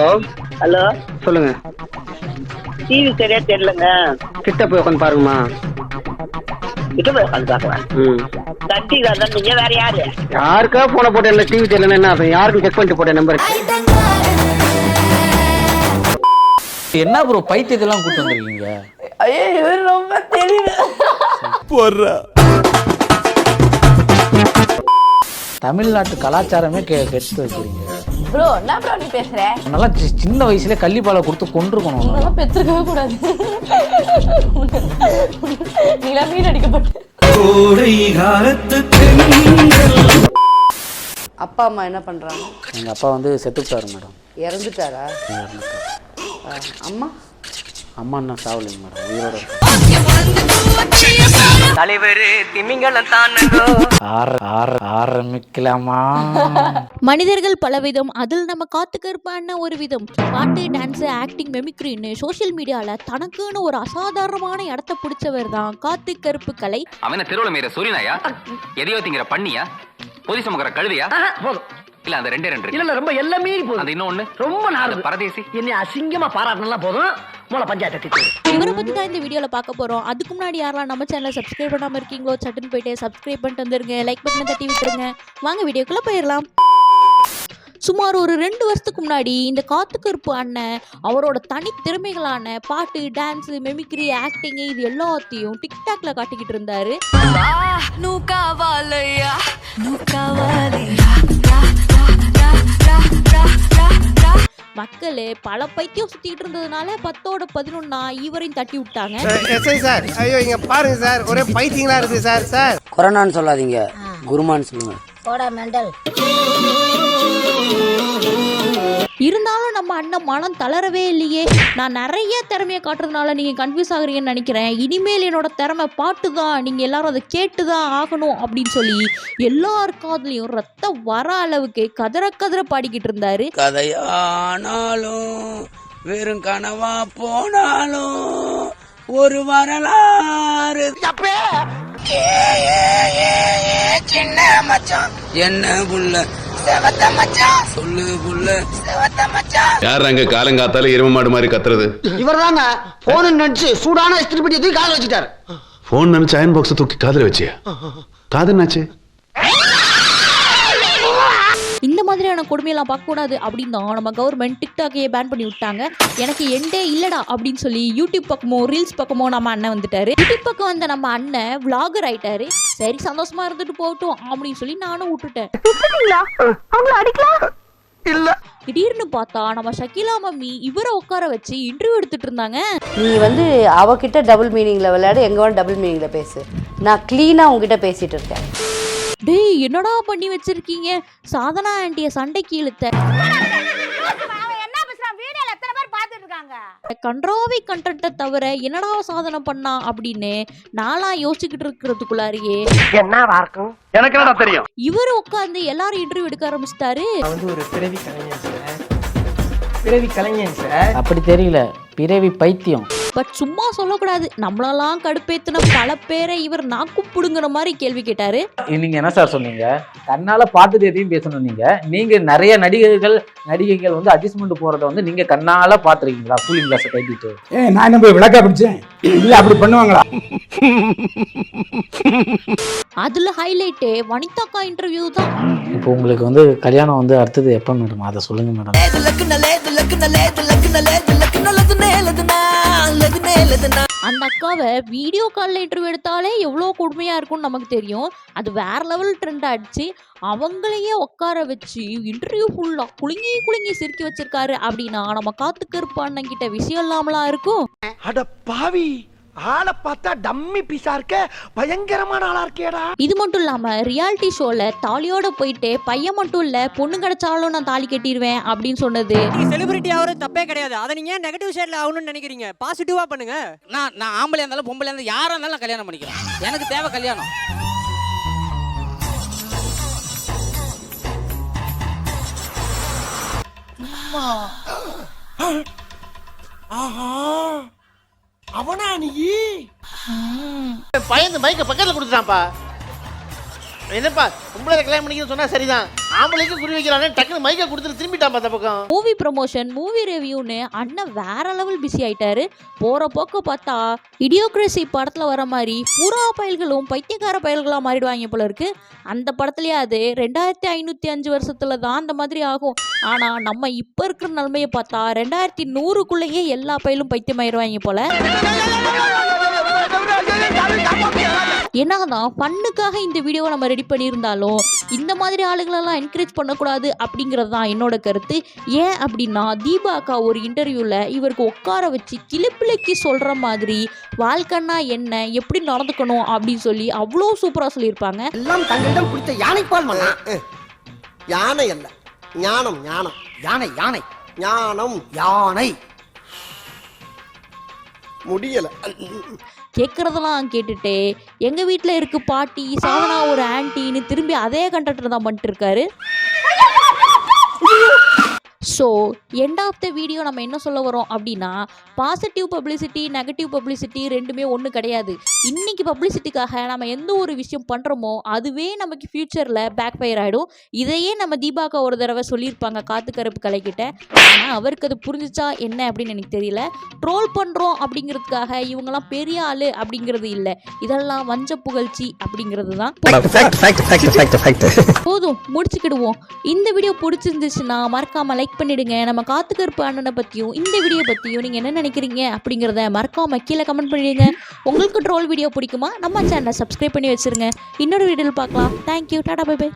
Hello, சொல்லுங்க. TV சரியா தெரியலங்க. கிட்ட போய் உட்காந்து பாருங்கம்மா. கிட்ட போய் உட்காந்து பார்க்கலாம். தட்டி தான் நீங்க வேற யாரு? யாருக்கா போன போட்டேன் இல்லை டிவி தெரியலன்னா என்ன அர்த்தம்? யாருக்கும் செக் பண்ணிட்டு போட்டேன் நம்பர். என்ன ப்ரோ பைத்தியத்தெல்லாம் கூட்டு வந்துருக்கீங்க? ஐயோ, இவர் ரொம்ப தெரியல. போடுறா. தமிழ்நாட்டு கலாச்சாரமே கெடுத்து வைக்கிறீங்க ப்ரோ. என்ன ப்ரோ நீ பேசுற? நல்லா சின்ன வயசுல கள்ளிப்பாலை கொடுத்து கொண்டிருக்கணும். இதெல்லாம் பெற்றுக்கவே கூடாது. நீங்களா மீன் அடிக்கப்பட்டு. அப்பா அம்மா என்ன பண்றாங்க? எங்க அப்பா வந்து செத்துட்டாரு மேடம். இறந்துட்டாரா? அம்மா அம்மா என்ன சாவலைங்க மேடம், உயிரோட இருக்கு. தலைவர் திமிங்கலம் ஆரம்பிக்கலாமா? மனிதர்கள் பலவிதம், அதில் நம்ம காத்துக்கருப்பான ஒரு விதம். பாட்டு, டான்ஸ், ஆக்டிங், மெமிக்ரின்னு சோசியல் மீடியால தனக்குன்னு ஒரு அசாதாரணமான இடத்த பிடிச்சவர் தான் காத்துக்கருப்பு கலை. அவன தெருவுல மேற சூரியனாயா, எதையோ திங்கிற பண்ணியா, பொதி சமக்கிற கழுவியா? போதும் இல்ல, அந்த ரெண்டே ரெண்டு இல்ல ரொம்ப எல்லாமே போதும். அது இன்னொன்னு ரொம்ப நாள் பரதேசி என்னை அசிங்கமா பாராட்டினா போதும். மூல பஞ்சாயத்து இவரை பத்தி தான் இந்த வீடியோல பார்க்க போறோம். அதுக்கு முன்னாடி யாரெல்லாம் நம்ம சேனலை சப்ஸ்கிரைப் பண்ணாம இருக்கீங்களோ சட்டுன்னு போயிட்டு சப்ஸ்கிரைப் பண்ணிட்டு வந்துருங்க, லைக் பட்டனை தட்டி விட்டுருங்க. வாங்க வீடியோக்குள்ள போயிடலாம். சுமார் ஒரு 2 வருஷத்துக்கு முன்னாடி இந்த காத்துக்கருப்பு அண்ணன் அவரோட தனித்திறமைகளான பாட்டு, டான்ஸ், மெமிக்ரி, ஆக்டிங் இது எல்லாத்தையும் டிக்டாக்ல காட்டிக்கிட்டு இருந்தாரு. மக்களே பல பைத்தியம் சுத்திட்டு இருந்ததுனால 10ஓட 11 இவரையும் தட்டி விட்டாங்க. சார், ஐயோ இங்க பாருங்க சார், ஒரே பைத்தியங்களா இருக்கு சார். சார் கொரோனான்னு சொல்லாதீங்க, குருமான்னு சொல்லுங்க. இருந்தாலும் நம்ம அண்ணன் மனம் தளரவே இல்லையே. நான் நிறைய திறமையை காட்டுறதுனால நீங்க கன்ஃபியூஸ் ஆகுறீங்கன்னு நினைக்கிறேன். இனிமேல் என்னோட திறமை பாட்டு தான், நீங்க எல்லாரும் அதை கேட்டுதான் ஆகணும் அப்படின்னு சொல்லி எல்லார் காதுலயும் ரத்தம் வர அளவுக்கு கதற கதற பாடிக்கிட்டு இருந்தாரு. கதையானாலும் வெறும் கனவா போனாலும் ஒரு வரலாறு. சின்ன மச்சான் என்ன புள்ள செவத்த மச்சான் சொல்லு புள்ள செவத்த மச்சான். யார் அங்க காலங்காத்தால எரும மாடு மாதிரி கத்துறது? இவர் தாங்க போன் நினைச்சு சூடான இஸ்திரி பெட்டியை தூக்கி காதுல வச்சுட்டாரு. போன் நினைச்சு அயன் பாக்ஸ் தூக்கி காதுல வச்சியா? காது என்னாச்சு? இந்த மாதிரியான கொடுமையெல்லாம் பார்க்கக்கூடாது அப்படின்னு தான் நம்ம கவர்மெண்ட் டிக்டாக்கையே பேன் பண்ணி விட்டாங்க. எனக்கு எண்டே இல்லடா அப்படின்னு சொல்லி யூடியூப் பக்கமோ ரீல்ஸ் பக்கமோ நம்ம அண்ணன் வந்துட்டாரு. யூடியூப் பக்கம் வந்த நம்ம அண்ணன் விளாகர் ஆயிட்டாரு. சரி சந்தோஷமா இருந்துட்டு போகட்டும் அப்படின்னு சொல்லி நானும் விட்டுட்டேன். திடீர்னு பார்த்தா நம்ம ஷக்கீலா மம்மி இவரை உட்கார வச்சு இன்டர்வியூ எடுத்துட்டு இருந்தாங்க. நீ வந்து அவகிட்ட டபுள் மீனிங்ல விளையாடு, எங்க வேணும் டபுள் மீனிங்ல பேசு. நான் கிளீனா உங்ககிட்ட பேசிட்டு இருக்கேன். டேய் என்னடா பண்ணி வச்சிருக்கீங்க? சாதனா ஆண்டிய சண்டைக்கு இழுத்த கன்றாவி கண்டென்ட்டை தவிர என்னடா சாதனை பண்ணா அப்படின்னு நானா யோசிச்சுக்கிட்டு இருக்கிறதுக்குள்ளாரியே என்னவா இருக்கும் எனக்கு என்னடா தெரியும். இவர் உட்கார்ந்து எல்லாரும் இன்டர்வியூ எடுக்க ஆரம்பிச்சிட்டாரு. ஒரு பிறவி கலைஞன் சார். அப்படி தெரியல, பிறவி பைத்தியம். பட் சும்மா சொல்லக்கூடாது, நம்மளெல்லாம் கடுப்பேத்தின பல பேரை இவர் நாக்கு புடுங்குற மாதிரி கேள்வி கேட்டாரு. நீங்க என்ன சார் சொன்னீங்க? கண்ணால பார்த்துட்டு எதையும் பேசணும். நீங்க நிறைய நடிகைகள் வந்து அட்ஜஸ்ட்மெண்ட் போறத வந்து நீங்க கண்ணால பாத்துருக்கீங்களா? கூலிங் கிளாஸ் கட்டிட்டு நான் என்ன போய் விளக்கா பிடிச்சேன்? இல்ல அப்படி பண்ணுவாங்களா? அதுல ஹைலைட்டே வனிதாக்கா இன்டர்வியூ தான். இப்போ உங்களுக்கு வந்து கல்யாணம் வந்து அடுத்தது எப்போ மேடம்? அதை சொல்லுங்க மேடம். அந்த அக்காவை வீடியோ காலில் இன்டர்வியூ எடுத்தாலே எவ்வளோ கொடுமையா இருக்கும்னு நமக்கு தெரியும். அது வேற லெவல் ட்ரெண்ட் ஆயிடுச்சு. அவங்களையே உட்கார வச்சு இன்டர்வியூ ஃபுல்லா குலுங்கி குலுங்கி சிரிக்கி வச்சிருக்காரு அப்படின்னா நம்ம காத்துக்கருப்பான கிட்ட விஷயம் இல்லாமலாம் இருக்கும். அட பாவி, ஆளை பார்த்தா டம்மி பீஸா இருக்க, பயங்கரமான ஆளா இருக்கேடா. இது மட்டும் இல்லாம ரியாலிட்டி ஷோல தாலியோட போயிட்டு பையன் மட்டும் இல்ல பொண்ணு கிடைச்சாலும் நான் தாலி கட்டிடுவேன் அப்படின்னு சொன்னது. செலிபிரிட்டி ஆகிறது தப்பே கிடையாது. அதை நீங்க நெகட்டிவ் ஷேட்ல ஆகணும்னு நினைக்கிறீங்க. பாசிட்டிவா பண்ணுங்க. நான் ஆம்பளையா இருந்தாலும் பொம்பளையா இருந்தாலும் யாரா இருந்தாலும் நான் கல்யாணம் பண்ணிக்கிறேன். எனக்கு தேவை கல்யாணம். ஆஹா, அவனா நீ? பயந்து மைக்க பக்கத்துல கொடுத்துட்டான்ப்பா. என்னப்பா உங்களை கல்யாணம் பண்ணிக்கன்னு சொன்னா சரிதான், ஆம்பளைக்கு குறி வைக்கிறானே டக்குனு மைக்க கொடுத்துட்டு திரும்பிட்டான் அந்த பக்கம். மூவி ப்ரமோஷன் மூவி ரிவ்யூன்னு அண்ணன் வேற லெவல் பிஸி ஆயிட்டாரு. போற போக்க பார்த்தா இடியோக்ரசி படத்துல வர மாதிரி புறா பயல்களும் பைத்தியக்கார பயல்களா மாறிடுவாங்க போல இருக்கு. அந்த படத்துலயே அது 2505 வருஷத்துல தான் அந்த மாதிரி ஆகும். ஆனா நம்ம இப்ப இருக்கிற நிலைமையை பார்த்தா 2100க்குள்ளேயே எல்லா பயலும் பைத்தியமாயிருவாங்க போல. என்னதான் பண்ணுக்காக இந்த வீடியோவை நம்ம ரெடி பண்ணியிருந்தாலும் இந்த மாதிரி ஆளுகளெல்லாம் என்கரேஜ் பண்ணக்கூடாது அப்படிங்கிறது தான் என்னோட கருத்து. ஏன் அப்படின்னா தீபா அக்கா ஒரு இன்டர்வியூவில் இவருக்கு உட்கார வச்சு கிளிப்பிள்ளைக்கு சொல்கிற மாதிரி வாழ்க்கைன்னா என்ன, எப்படி நடந்துக்கணும் அப்படின்னு சொல்லி அவ்வளோ சூப்பராக சொல்லியிருப்பாங்க. எல்லாம் தங்களிடம் பிடித்த யானைப்பால் மன்னா. யானை அல்ல, ஞானம். ஞானம் யானை யானை ஞானம் யானை முடியல. கேட்குறதெல்லாம் கேட்டுட்டு எங்கள் வீட்டில் இருக்கு பாட்டி சாதனா ஒரு ஆன்ட்டின்னு திரும்பி அதே கண்டக்டர் தான் பண்ணிட்டு இருக்காரு. So end of the video நம்ம என்ன சொல்ல வரோம் அப்படின்னா, பாசிட்டிவ் பப்ளிசிட்டி நெகட்டிவ் பப்ளிசிட்டி ரெண்டுமே ஒன்று கிடையாது. இன்றைக்கி பப்ளிசிட்டிக்காக நம்ம எந்த ஒரு விஷயம் பண்ணுறோமோ அதுவே நமக்கு ஃப்யூச்சரில் பேக் ஃபயர் ஆகிடும். இதையே நம்ம தீபாக்கா ஒரு தடவை சொல்லியிருப்பாங்க காத்து கருப்பு கலைக்கிட்ட. ஆனால் அவருக்கு அது புரிஞ்சிச்சா என்ன அப்படின்னு எனக்கு தெரியல. ட்ரோல் பண்ணுறோம் அப்படிங்கிறதுக்காக இவங்கெல்லாம் பெரிய ஆள் அப்படிங்கிறது இல்லை, இதெல்லாம் வஞ்ச புகழ்ச்சி அப்படிங்கிறது தான். போதும் முடிச்சுக்கிடுவோம். இந்த வீடியோ பிடிச்சிருந்துச்சுன்னா மறக்காமல் லைக் பண்ணிடுங்க. நம்ம காத்து கருப்பு அண்ணனை பற்றியும் இந்த வீடியோ பற்றியும் நீங்கள் என்ன நினைக்கிறீங்க அப்படிங்கிறத மறக்காமல் கீழே கமெண்ட் பண்ணிடுங்க. உங்களுக்கு ட்ரோல் வீடியோ பிடிக்குமா நம்ம சேனலை சப்ஸ்கிரைப் பண்ணி வச்சுருங்க. இன்னொரு வீடியோவில் பார்க்கலாம். தேங்க்யூ, டாடா, பை பை.